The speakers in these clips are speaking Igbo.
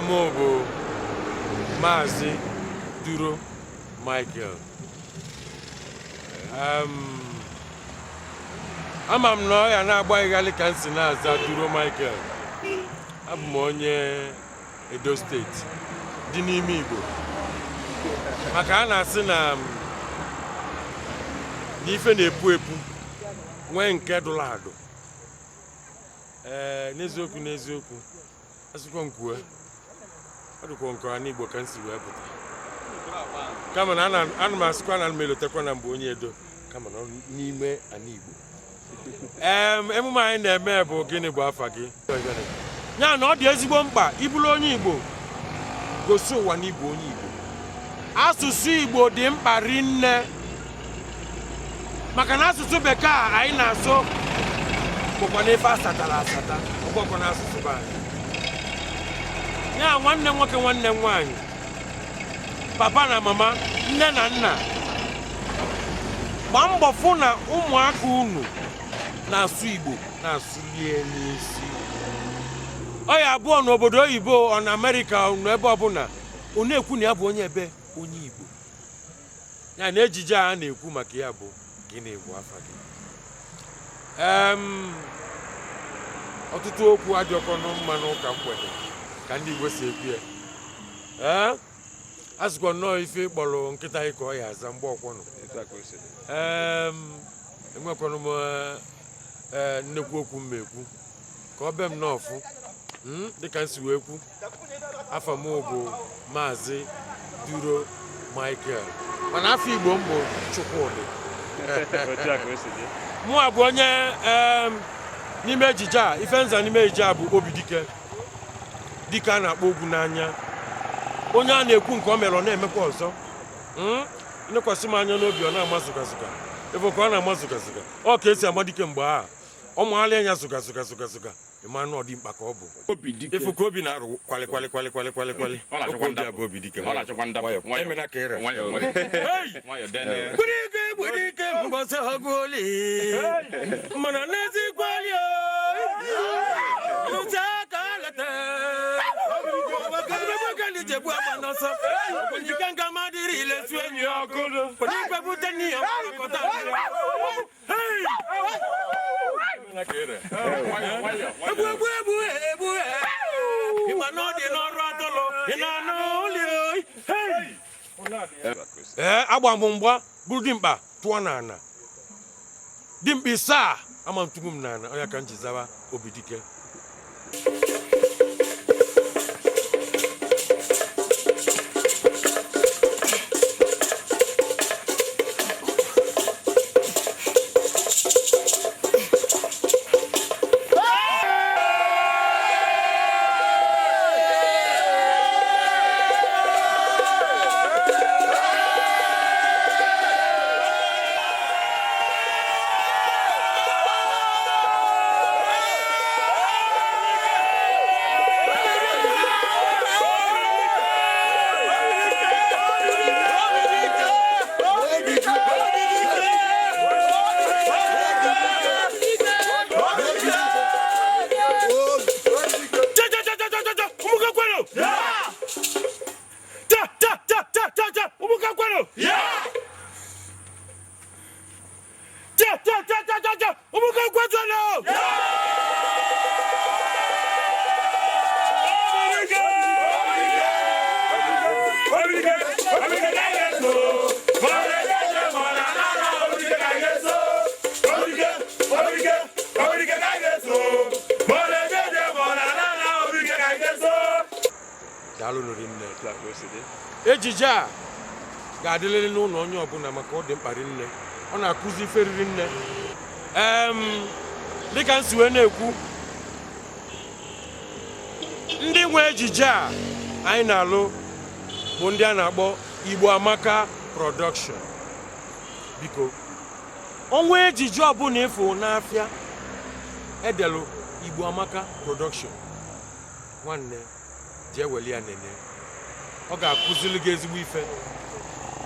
Amobo Mazi Duro Michael. Ama m na ya na-agbaghịghalị ka nsi na-aza Duro Michael. Abụ m onye Edo steeti dị n'ime Igbo. Maka a na-asị na n'ife na-epu epu nwee nke dụrụ adụ. N'eziokwu asịkwa nkwue ọ dịkwa nkọrọ n'Igbo ka nsi wee pụta. Kama na ana m asịkwa na melotekwa na mgbe onye Edo kama na n'ime ana Igbo. Emume anyị na-eme bụ gịnị bụ afa gị? Ya na ọ dị ezigbo mkpa ịbụrụ onye Igbo gosi ụwa na Igbo onye Igbo. Asụsụ Igbo dị mkpa rinne maka na asụsụ bekee anyị na-asụ bụkwa n'ife asatara asata ọgbọkọ na asụsụ be anyị. Ya nwanne nwoke nwanne nwaanyị, papa na mama, nne na nna, gbaa mbọ fụ na ụmụaka unu na-asụ Igbo na-asụlie n'isi. Ọ ya abụọ n'obodo oyibo ọ na Amerịka unu ebe ọbụla unu ekwu na ya bụ onye ebe onye Igbo. Ya na ejije a na-ekwu maka ya bụ gịnị bụ afa gị. Ọtụtụ okwu adịọkọnụ mma n'ụka mgbede ka ndị Igbo si ekwu ya. Asịkwa nnọọ ife kpọrọ nkịta ịkọ ya aza mgbe ọkwọnụ. Enwekwanụ m nnekwu okwu m ekwu ka ọ be m n'ọfụ dịka nsi wee kwu. Afa m bụ Maazị Duro Michael mana afọ Igbo m bụ Chukwudị. Mụ abụ onye n'ime ejije a ife nza n'ime ejije a bụ Obidike dike a na-akpọ ogwu n'anya, onye a na-ekwu nke o mere ọ na-emekwa ọzọ. Nekwasị m anya n'obi ọ na-ama zụgazụga ebe ka ọ na-ama zụgazụga ọ ka esi ama dike mgbe a ọ mụgharịa anya zụgazụga ịmanụ ọ dị mkpa ka ọ bụ efu ka obi na-arụ kwali obi a bụ Obidike emena ka ịra Gbudike mbọsị ọgụoli mana n'ezikwali ụzọ aka alata Jebu amanoso, Gbudike nga madiri ile su enyi ọkụ, Gbudike bute n'ihe ọkọta. Ebu ịma na ọ dị n'ọrụ atụlụ ị na-anụ ụlọ. Agba m mgba bụrụ dimkpa tụọ n'ana. Dimkpa isaa ama m tụgbu m n'ana onye ka m ji zawa Obidike. Ejije a ga-adịlịrị n'ụlọ onye ọbụla maka ọ dị mkpa rinne. Ọ na-akụzi ife riri nne. Dịka nsi wee na-ekwu ndị nwe ejije a anyị na-alụ bụ ndị a na-akpọ Igbo Amaka Production. Biko ọnwa ejije ọbụla ịfụ n'afịa edelu Igbo Amaka Production nwanne jee weli ya nene ọ ga-akụzili gị ezigbo ife.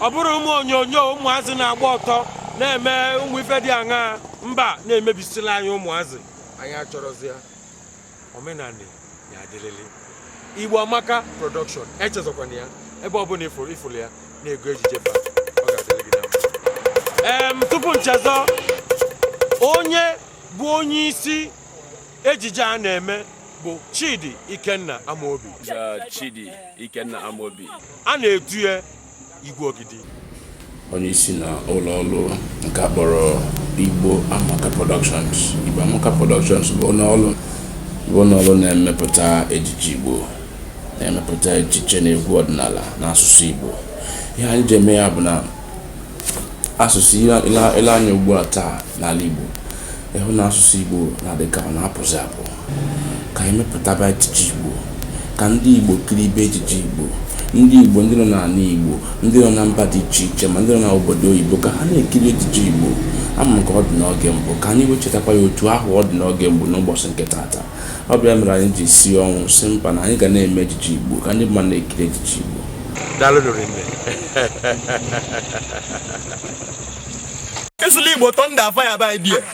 Ọ bụrụ ụmụ onyonyo ụmụazị na-agba ọtọ na-eme ụmụ ife dị aṅaa mba na-emebisila anyị ụmụazị anyị achọrọzi ya. Omenani ya adịlịlị Igbo Amaka Production echezọkwana ya ebe ọ bụla ifuru ya na-ego ejije fa ọ ga-adịrị gị na mma. Tupu nchezo onye bụ onye isi ejije a na-eme bụ Chidi Ikenna Amobi. Chidi Ikenna Amobi. A na-edu ya Igwe Ogidi. Onye isi na ụlọ ọrụ nke akpọrọ Igbo Amaka Productions. Igbo Amaka Productions bụ ọnụọrụ na-emepụta ejije Igbo, na-emepụta echiche na egwu ọdịnala n'asụsụ Igbo. Ihe anyị ji eme ya bụ na asụsụ ile anya ugbu a taa n'ala Igbo, ịhụ na asụsụ Igbo na-adị ka ọ na-apụzi apụ. Ka anyị mepụtaba ejije Igbo, ka ndị Igbo kiri ibe ejije Igbo, ndị Igbo ndị nọ n'ala Igbo, ndị nọ na mba dị iche iche ma ndị nọ n'obodo oyibo ka ha na-ekiri ejije Igbo. Ama nke ọ dị n'oge mbụ ka anyị wechetakwa ya otu ahụ ọ dị n'oge mbụ n'ụbọchị nke taata. Ọ bịa mere anyị ji si ọnwụ si mkpa na anyị ga na-eme ejije Igbo ka ndị mmadụ na-ekiri ejije Igbo. Daalụ nne. Isuli Igbo thunder fire by there.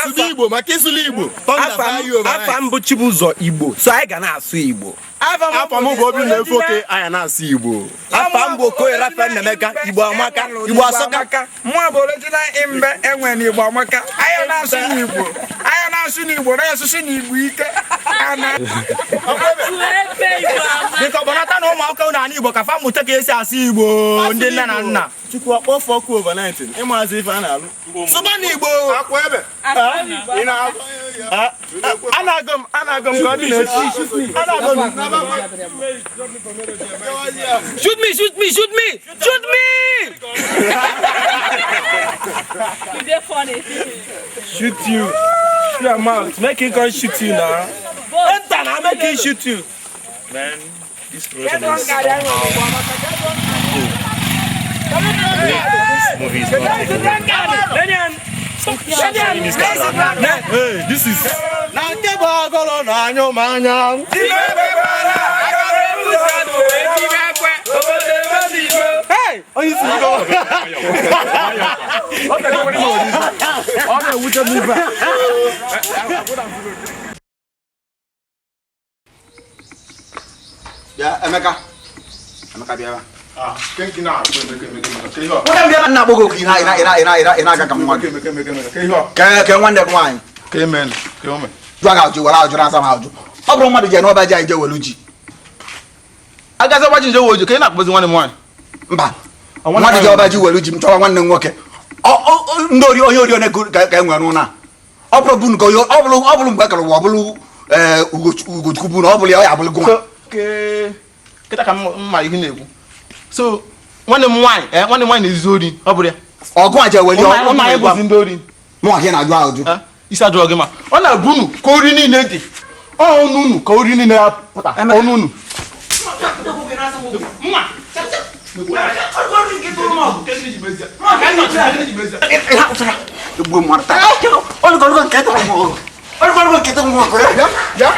Isuli Igbo maka Isuli Igbo thunder fire over. Afa mbụ Chibụzọ Igbo so anyị ga na-asụ Igbo. Afa m bụ Obi na-efoke anyị na-asụ Igbo. Afa mbụ Okoye Rafael Nnemeka Igbo Amaka Igbo Asọka. Mwa bụ original imbe enwe na Igbo Amaka. Anyị na-asụ n'Igbo. Anyị na-asụ n'Igbo na-asụsụ n'Igbo ike. Dịka ọbọnata na ụmụaka na Igbo ka fa mụta ka esi asụ Igbo ndị nna na nna. Chukwu akpọfọ ọkụ overnight ịmazi ife a na-alụ. Sụba n'Igbo. Akwa ebe. Ị na-agụ ya. Anagom ka ọ dị n'echi. Anagom. Shoot me! You're funny. Shoot you. Shoot your mouth. Make him come shoot you now. Enter now, make him shoot you. Man, this person is... This movie is not taking Hey, this is Hey! Oh, you see go. Ya, Emeka bịara. kenki na Na agbogo ina aga ka nwa. Ke nwanne nwaanyị. Ke men, ke ome. Jụọ ga ajụ wala ajụ na asa ma ajụ. Ọ bụrụ mmadụ je n'ọba ji anyị je welu ji. Agaze gbaji nje wojo, ke na akpọzi nwanne nwaanyị. Mba. Mmadụ je ọba ji welu ji m chọrọ nwanne nwoke. Ndị onye ori one ka enwe n'ụna. Ọ bụrụ bunu ka ọ bụrụ mgbe kere ọ bụrụ Ugochukwu bụ na ọ bụrụ ya abụrụ gụnwa. Kịta ka mma ihe na-ekwu. So nwanne m nwaanyị na-ezu ori, ọ bụrụ ya. Ọgụ a je weli ọ na-ebuzi ndị ori. Mụ ahịa na-ajụ ajụ. Isi ajụọ gị ma ọ na-ebu unu ka ori niile dị. Ọnụ unu ka ori niile ya pụta. Ọnụ unu. Igbo mmadụ taa. Ọlụgọlụgọ nke tọrọ m ọgụ. Ọlụgọlụgọ nke tọrọ m ọgụ. Ya.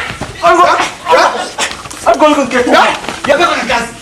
Ọlụgọlụgọ nke tọrọ m ọgụ. Ya bịa ka gasị.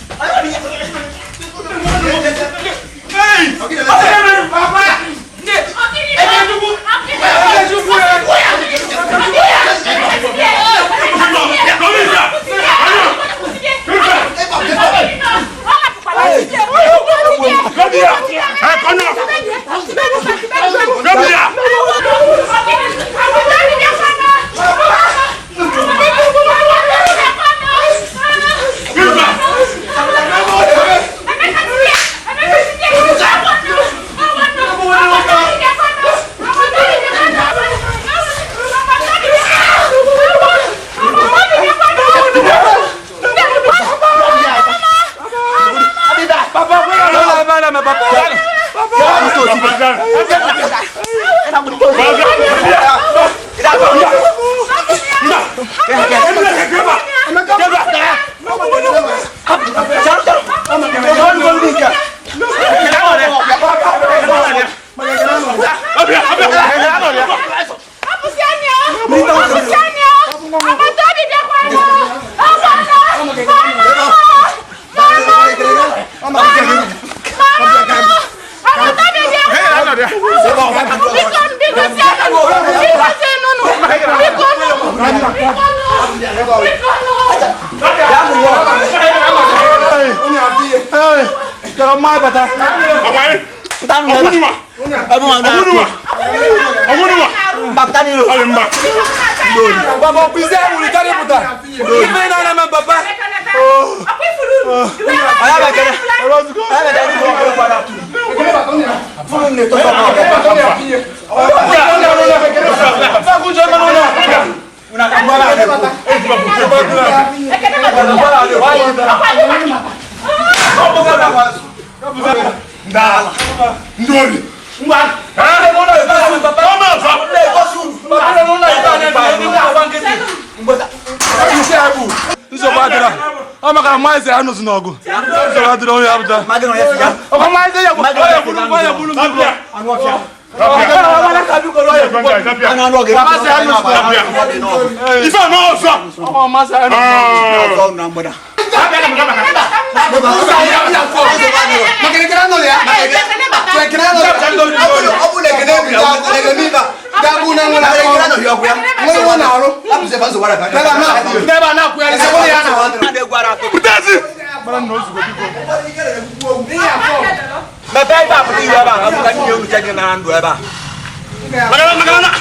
Magana